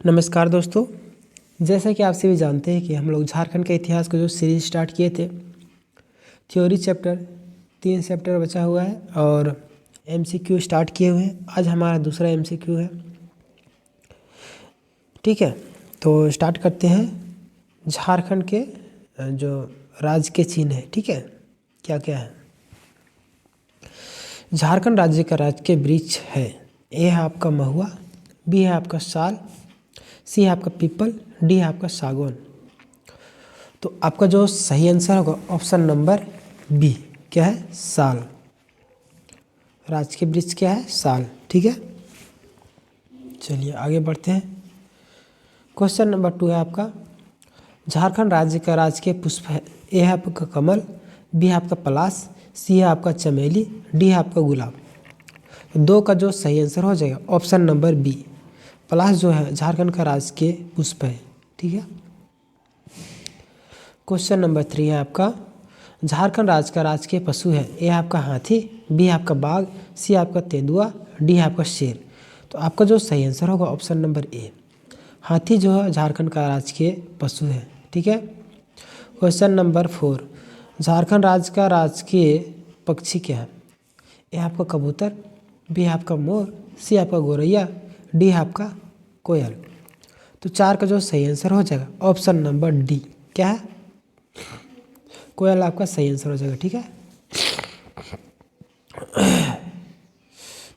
नमस्कार दोस्तों। जैसा कि आप सभी जानते हैं कि हम लोग झारखंड के इतिहास को जो सीरीज स्टार्ट किए थे, थ्योरी चैप्टर 3 चैप्टर बचा हुआ है और एमसीक्यू स्टार्ट किए हुए हैं। आज हमारा दूसरा एमसीक्यू है। ठीक है, तो स्टार्ट करते हैं। झारखंड के जो राज्य के चिन्ह है, ठीक है, क्या क्या है। झारखंड राज्य का राजकीय वृक्ष है। ए है आपका महुआ, बी है आपका साल, सी है आपका पीपल, डी है आपका सागौन। तो आपका जो सही आंसर होगा ऑप्शन नंबर बी, क्या है, साल। राजकीय वृक्ष क्या है, साल। ठीक है, चलिए आगे बढ़ते हैं। क्वेश्चन नंबर 2 है आपका, झारखंड राज्य का राजकीय पुष्प है। ए है आपका कमल, बी है आपका पलाश, सी है आपका चमेली, डी है आपका गुलाब। तो 2 का जो सही आंसर हो जाएगा ऑप्शन नंबर बी, पलाश जो है झारखंड का राजकीय पुष्प है। ठीक है, क्वेश्चन नंबर 3 है आपका, झारखंड राज्य का राजकीय पशु है। ए आपका हाथी, बी है आपका बाघ, सी आपका तेंदुआ, डी है आपका शेर। तो आपका जो सही आंसर होगा ऑप्शन नंबर ए, हाथी जो है झारखंड का राजकीय पशु है। ठीक है, क्वेश्चन नंबर 4, झारखंड राज्य का राजकीय पक्षी क्या है। ए आपका कबूतर, बी है आपका मोर, सी आपका गौरैया, डी है आपका कोयल। तो 4 का जो सही आंसर हो जाएगा ऑप्शन नंबर डी, क्या है, कोयल आपका सही आंसर हो जाएगा। ठीक है,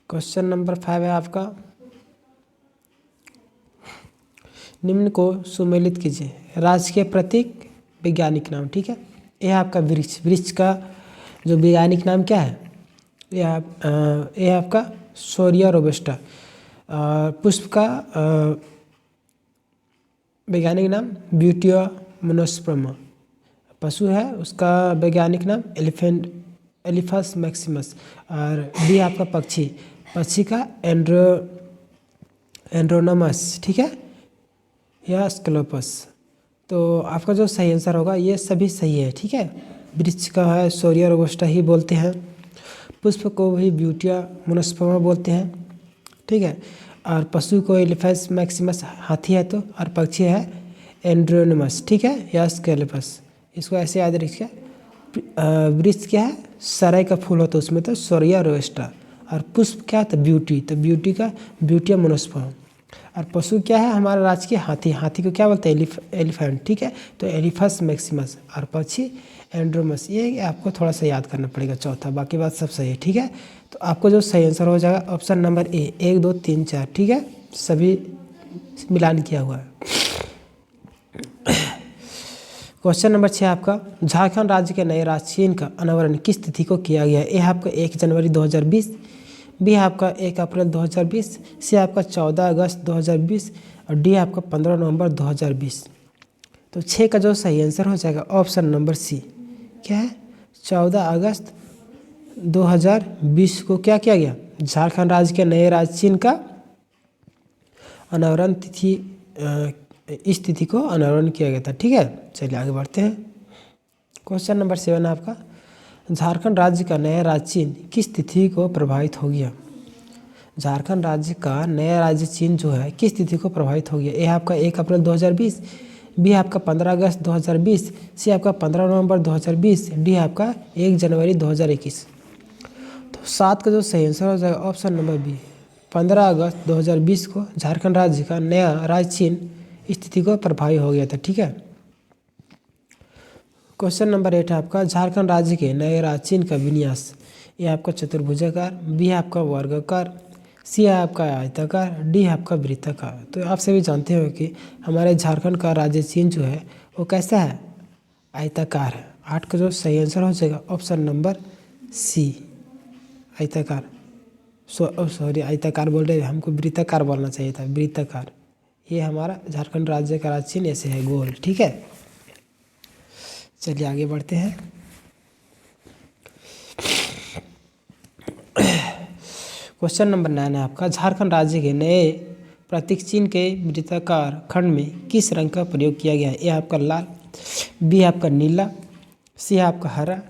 क्वेश्चन नंबर 5 है आपका, निम्न को सुमेलित कीजिए। राजकीय प्रतीक, वैज्ञानिक नाम। ठीक है, यह आपका वृक्ष, वृक्ष का जो वैज्ञानिक नाम क्या है, यह आपका सोरिया रोबस्टा। पुष्प का वैज्ञानिक नाम ब्यूटिया मोनोस्पर्मा। पशु है उसका वैज्ञानिक नाम एलिफस मैक्सिमस। और डी आपका पक्षी, पक्षी का एंड्रोनमस। ठीक है, या स्क्लोपस। तो आपका जो सही आंसर होगा ये सभी सही है। ठीक है, वृक्ष का है सोरिया रोबस्टा ही बोलते हैं, पुष्प को भी ब्यूटिया मोनोस्पर्मा बोलते हैं। ठीक है, और पशु को एलिफस मैक्सिमस हाथी है तो, और पक्षी है एंड्रोनमस। ठीक है, या स्केलोपस। इसको ऐसे याद रखिए। वृक्ष क्या है, सराय का फूल होता है उसमें तो सोरिया रोबस्टा। और पुष्प क्या है, तो ब्यूटी, तो ब्यूटी का ब्यूटिया मोनोस्पर्मा। और पशु क्या है हमारा राजकीय हाथी, हाथी को क्या बोलते हैं, एलिफेंट। ठीक है, तो एलिफस मैक्सिमस। और पक्षी एंड्रोमस। ये आपको थोड़ा सा याद करना पड़ेगा चौथा, बाकी बात सब सही है। ठीक है, तो आपको जो सही आंसर हो जाएगा ऑप्शन नंबर ए, 1 2 3 4। ठीक है, सभी मिलान किया हुआ है। क्वेश्चन नंबर 6 आपका, झारखंड राज्य के नए राज्य चिन्ह का अनावरण किस तिथि को किया गया है। ए आपका 1 जनवरी 2020, बी आपका 1 अप्रैल 2020, सी आपका 14 अगस्त 2020, और डी आपका 15 नवंबर 2020। तो 6 का जो सही आंसर हो जाएगा ऑप्शन नंबर सी, क्या है, 14 अगस्त 2020 को क्या किया गया, झारखंड राज्य के नए राज्य चिन्ह का अनावरण तिथि, इस तिथि को अनावरण किया गया था। ठीक है, चलिए आगे बढ़ते हैं। क्वेश्चन नंबर 7 है आपका, झारखंड राज्य का नया राज्य चिन्ह किस तिथि को प्रभावित हो गया। झारखंड राज्य का नया राज्य चिन्ह जो है किस तिथि को प्रभावित हो गया। ए आपका 1 अप्रैल 2020, बी आपका 15 अगस्त 2020, सी आपका 15 नवंबर 2020, डी आपका 1 जनवरी 2021। तो 7 का जो सही आंसर हो जाएगा ऑप्शन नंबर बी, 15 अगस्त 2020 को झारखंड राज्य का नया राज्य चिन्ह इस तिथि को प्रभावी हो गया था। ठीक है, क्वेश्चन नंबर 8 है आपका, झारखंड राज्य के नए राज्य चिन्ह का विन्यास। ये आपका चतुर्भुजाकार, बी है आपका वर्गाकार, सी है आपका आयताकार, डी है आपका वृत्ताकार। तो आप सभी जानते हो कि हमारे झारखंड का राज्य चिन्ह जो है वो कैसा है, आयताकार है। 8 का जो सही आंसर हो जाएगा ऑप्शन नंबर सी, आयताकार। सॉरी आयताकार बोल रहे, हमको वृत्ताकार बोलना चाहिए था, वृत्ताकार। ये हमारा झारखंड राज्य का राज्य चिन्ह ऐसे है, गोल। ठीक है, चलिए आगे बढ़ते हैं। क्वेश्चन नंबर 9 है आपका, झारखंड राज्य के नए प्रतीक चिन्ह के वृत्ताकार खंड में किस रंग का प्रयोग किया गया है। ए आपका लाल, बी आपका नीला, सी आपका हरा,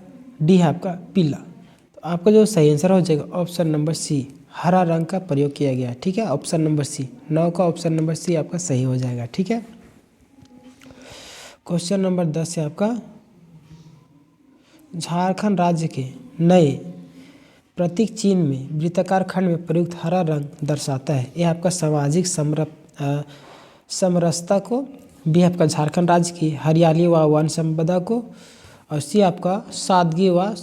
डी आपका पीला। तो आपका जो सही आंसर हो जाएगा ऑप्शन नंबर सी, हरा रंग का प्रयोग किया गया। ठीक है, ऑप्शन नंबर सी, 9 का ऑप्शन नंबर सी आपका सही हो जाएगा। ठीक है, क्वेश्चन नंबर 10 है आपका, झारखंड राज्य के नए प्रतीक चिन्ह में वृत्ताकार खंड में प्रयुक्त हरा रंग दर्शाता है। यह आपका सामाजिक समरसता को, बी आपका झारखंड राज्य की हरियाली व वन संपदा को, और सी आपका सादगी व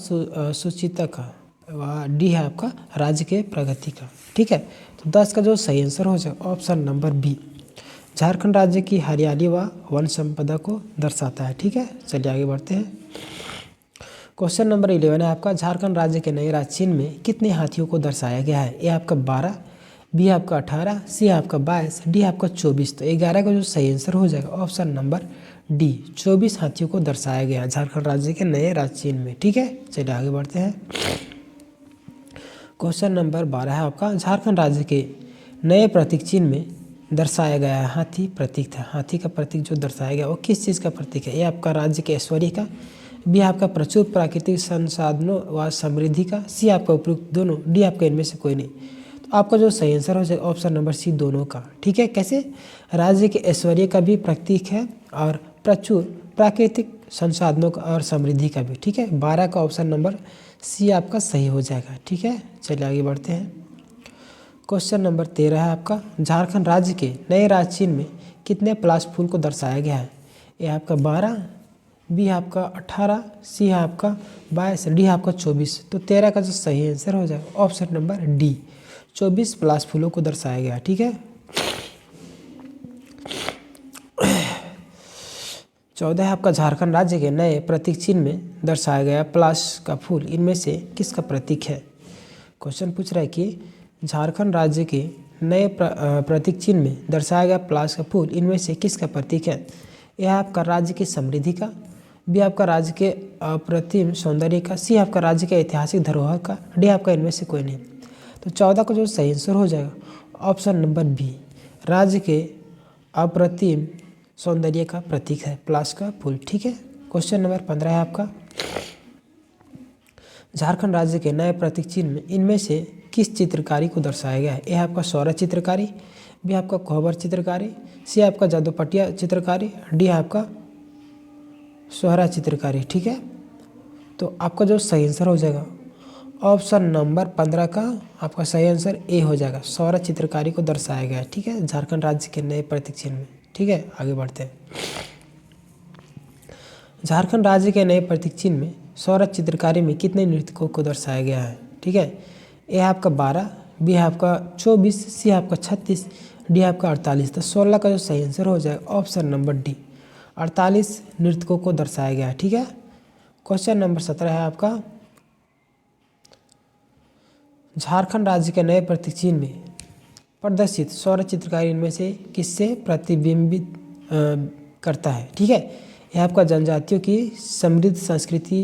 सुचिता का, व डी है आपका राज्य के प्रगति का। ठीक है, तो 10 का जो सही आंसर हो जाएगा ऑप्शन नंबर बी, झारखंड राज्य की हरियाली व वन संपदा को दर्शाता है। ठीक है, चलिए आगे बढ़ते हैं। क्वेश्चन नंबर 11 है आपका, झारखंड राज्य के नए राज्य चिन्ह में कितने हाथियों को दर्शाया गया है। ए आपका 12, बी आपका 18, सी आपका 22, डी आपका 24। तो 11 का जो सही आंसर हो जाएगा ऑप्शन नंबर डी, 24 हाथियों को दर्शाया गया है झारखंड राज्य के नए राज्य चिन्ह में। ठीक है, चलिए आगे बढ़ते हैं। क्वेश्चन नंबर 12 है आपका, झारखंड राज्य के नए प्रतीक चिन्ह में दर्शाया गया है हाथी प्रतीक था। हाथी का प्रतीक जो दर्शाया गया वो किस चीज़ का प्रतीक है। ये आपका राज्य के ऐश्वर्य का, बी आपका प्रचुर प्राकृतिक संसाधनों व समृद्धि का, सी आपका उपयुक्त दोनों, डी आपका इनमें से कोई नहीं। तो आपका जो सही आंसर हो जाएगा ऑप्शन नंबर सी, दोनों का। ठीक है, कैसे, राज्य के ऐश्वर्य का भी प्रतीक है और प्रचुर प्राकृतिक संसाधनों का और समृद्धि का भी। ठीक है, 12 का ऑप्शन नंबर सी आपका सही हो जाएगा। ठीक है, चलिए आगे बढ़ते हैं। क्वेश्चन नंबर 13 है आपका, झारखंड राज्य के नए राज्य चिन्ह में कितने पलाश फूल को दर्शाया गया है। ए आपका 12, बी आपका 18, सी है आपका 22, डी आपका 24। तो 13 का जो सही आंसर हो जाएगा ऑप्शन नंबर डी, 24 पलाश फूलों को दर्शाया गया। ठीक है, 14 है आपका, झारखंड राज्य के नए प्रतीक चिन्ह में दर्शाया गया पलाश का फूल इनमें से किसका प्रतीक है। क्वेश्चन पूछ रहा है कि झारखंड राज्य के नए प्रतीक चिन्ह में दर्शाया गया पलाश का फूल इनमें से किसका प्रतीक है। यह आपका राज्य की समृद्धि का, बी आपका राज्य के अप्रतिम सौंदर्य का, सी आपका राज्य के ऐतिहासिक धरोहर का, डी आपका इनमें से कोई नहीं। तो 14 का जो सही आंसर हो जाएगा ऑप्शन नंबर बी, राज्य के अप्रतिम सौंदर्य का प्रतीक है पलाश का फूल। ठीक है, क्वेश्चन नंबर 15 है आपका, झारखंड राज्य के नए प्रतीक चिन्ह में इनमें से किस चित्रकारी को दर्शाया गया है। यह आपका सौर चित्रकारी, बी आपका कोहबर चित्रकारी, सी आपका जादूपटिया चित्रकारी, डी आपका सोहरा चित्रकारी। ठीक है, तो आपका जो सही आंसर हो जाएगा ऑप्शन नंबर 15 का आपका सही आंसर ए हो जाएगा, सौर चित्रकारी को दर्शाया गया है। ठीक है, झारखंड राज्य के नए प्रतीक चिन्ह में। ठीक है, आगे बढ़ते हैं। झारखंड राज्य के नए प्रतीक चिन्ह में सौर चित्रकारी में कितने नृतकों को दर्शाया गया है। ठीक है, ए आपका 12, बी आपका 24, सी आपका 36, डी आपका 48। तो 16 का जो सही आंसर हो जाएगा ऑप्शन नंबर डी, 48 नृतकों को दर्शाया गया है। ठीक है, क्वेश्चन नंबर 17 है आपका, झारखंड राज्य के नए प्रतीक चिन्ह में प्रदर्शित सौर चित्रकारी इनमें से किससे प्रतिबिंबित करता है। ठीक है, यह आपका जनजातियों की समृद्ध संस्कृति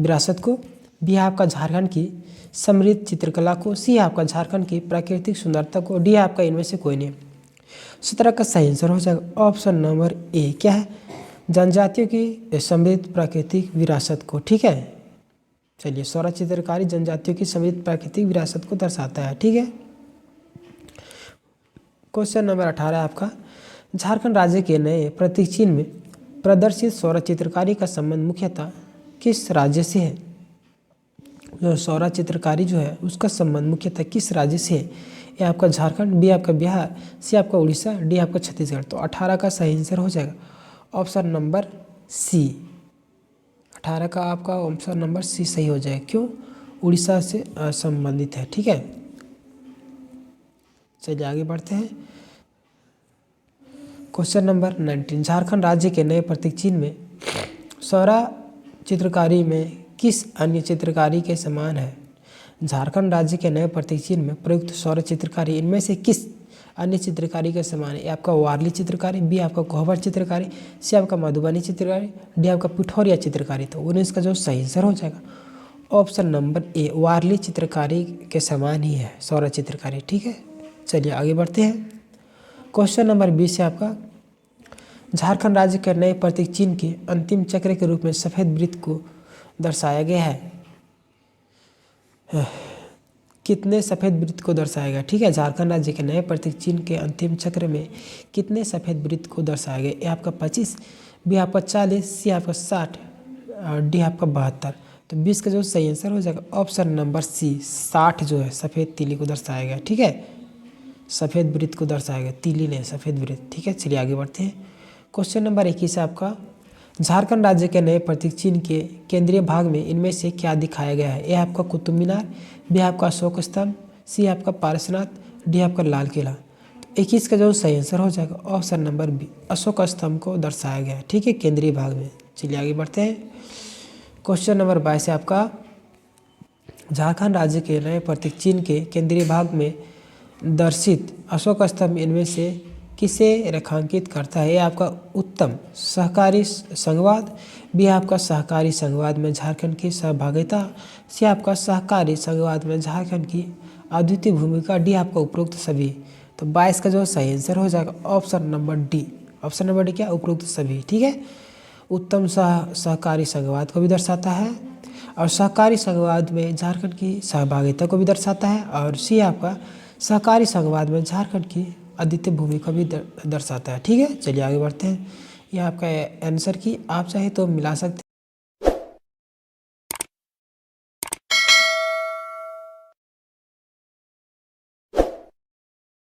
विरासत को, बी आपका झारखंड की समृद्ध चित्रकला को, सी आपका झारखंड की प्राकृतिक सुंदरता को, डी आपका इनमें से कोई नहीं। 17 का सही आंसर हो जाएगा ऑप्शन नंबर ए, क्या है, जनजातियों की समृद्ध प्राकृतिक विरासत को। ठीक है, चलिए, सौर चित्रकारी जनजातियों की समृद्ध प्राकृतिक विरासत को दर्शाता है। ठीक है, क्वेश्चन नंबर 18 है आपका, झारखंड राज्य के नए प्रतीक चिन्ह में प्रदर्शित सौर चित्रकारी का संबंध मुख्यतः किस राज्य से है। जो सौर चित्रकारी जो है उसका संबंध मुख्यतः किस राज्य से है। ये आपका झारखंड, बी आपका बिहार, सी आपका उड़ीसा, डी आपका छत्तीसगढ़। तो 18 का सही आंसर हो जाएगा ऑप्शन नंबर सी, 18 का आपका ऑप्शन नंबर सी सही हो जाएगा। क्यों, उड़ीसा से संबंधित है। ठीक है, चलिए आगे बढ़ते हैं। क्वेश्चन नंबर 19, झारखंड राज्य के नए प्रतीक चिन्ह में सौर चित्रकारी में किस अन्य चित्रकारी के समान है। झारखंड राज्य के नए प्रतीक चिन्ह में प्रयुक्त सौर चित्रकारी इनमें से किस अन्य चित्रकारी के समान है। आपका वारली चित्रकारी, बी आपका कोहबर चित्रकारी, सी आपका मधुबनी चित्रकारी, डी आपका पिठौरिया चित्रकारी। तो 19 का जो सही आंसर हो जाएगा ऑप्शन नंबर ए, वारली चित्रकारी के समान ही है सौर चित्रकारी। ठीक है, चलिए आगे बढ़ते हैं। क्वेश्चन नंबर 20 है आपका, झारखंड राज्य के नए प्रतीक चिन्ह के अंतिम चक्र के रूप में सफेद वृत्त को दर्शाया गया है। कितने सफ़ेद वृत्त को दर्शाएगा, ठीक है। झारखंड राज्य के नए प्रतीक चिन्ह के अंतिम चक्र में कितने सफ़ेद वृत्त को दर्शाएगा। ए आपका 25, बी आपका 40, सी आपका 60 और डी आपका 72। तो 20 का जो सही आंसर हो जाएगा ऑप्शन नंबर सी 60 जो है सफ़ेद तीली को दर्शाएगा, ठीक है। सफ़ेद वृत्त को दर्शाएगा, तीली नहीं सफ़ेद वृत्त, ठीक है। चलिए आगे बढ़ते हैं। क्वेश्चन नंबर 21 है आपका, झारखंड राज्य के नए प्रतीक चिन्ह के केंद्रीय भाग में इनमें से क्या दिखाया गया है। ए आपका कुतुब मीनार, बी आपका अशोक स्तंभ, सी आपका पारसनाथ, डी आपका लाल किला। तो 21 का जो सही आंसर हो जाएगा ऑप्शन नंबर बी अशोक स्तंभ को दर्शाया गया है, ठीक है, केंद्रीय भाग में। चलिए आगे बढ़ते हैं। क्वेश्चन नंबर 22 है आपका, झारखंड राज्य के नए प्रतीक चिन्ह के केंद्रीय भाग में दर्शित अशोक स्तंभ इनमें से किसे रेखांकित करता है। ये आपका उत्तम सहकारी संघवाद, बी आपका सहकारी संघवाद में झारखंड की सहभागिता, सी आपका सहकारी संघवाद में झारखंड की अद्वितीय भूमिका, डी आपका उपरोक्त सभी। तो 22 का जो सही आंसर हो जाएगा option number D. Option number D क्या, उपरोक्त सभी, ठीक है। उत्तम सहकारी संघवाद को भी दर्शाता है और सहकारी संघवाद में झारखंड की सहभागिता को भी दर्शाता है, और सी आपका सहकारी संघवाद में झारखंड की अद्वितीय भूमिका भी दर्शाता है, ठीक है। चलिए आगे बढ़ते हैं। यह आपका आंसर की आप चाहे तो मिला सकते हैं।